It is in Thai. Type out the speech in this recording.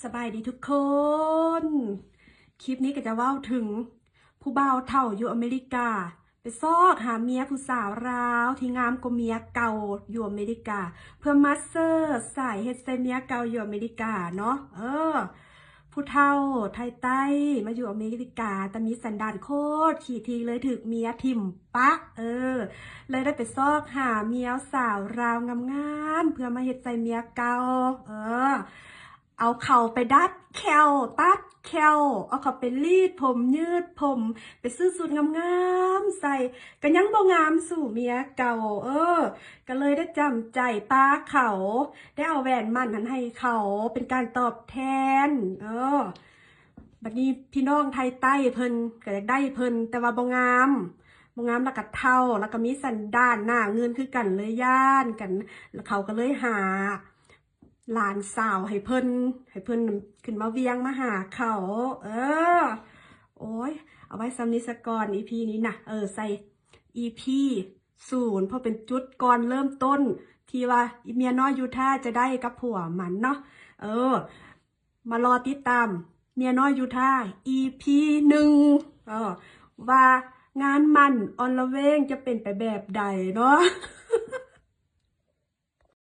สบายดีทุกคน คลิปนี้ก็จะเว้าถึงผู้บ่าวเฒ่าอยู่อเมริกา ไปซอกหาเมียผู้สาวราวที่งามกว่าเมียเก่าอยู่อเมริกา เพื่อมาสเตอร์สายเฮ็ดใส่เมียเก่าอยู่อเมริกาเนาะผู้เฒ่าไทยใต้มาอยู่อเมริกาแต่มีสันดานโคตรขี้ทีเลยถึกเมียทิ่มปะเลยได้ไปซอกหาเมียสาวราวงามๆเพื่อมาเฮ็ดใส่เมียเก่าเอาเข่าไปดัดแคลตัดแคลเอาเขาไปรีดผมยืดผมไปซื้อสูทงามๆใส่ก็ยังบ่งามสู่เมียเก่าก็เลยได้จำใจป้าเขาได้เอาแหวนมั่นนั้นให้เขาเป็นการตอบแทนบัดนี้พี่น้องไทยใต้เพิ่นก็อยากได้เพิ่นแต่ว่าบ่งามแล้วก็เท่าแล้วก็มีสันดานหน้าเงินคือกันเลยย่านกันแล้วเขาก็เลยหาหลานสาวให้เพิ่นขึ้นมาเวียงมาหาเขาโอ้ยเอาไว้ซ้ำนี้ซะก่อน EP นี้นะใส่ EP 0เพราะเป็นจุดก่อนเริ่มต้นที่ว่าเมียน้อยยูท่าจะได้กับผัวมันเนาะมารอติดตามเมียน้อยยูท่า EP 1ว่างานมันออนละเวงจะเป็นไปแบบใดเนาะ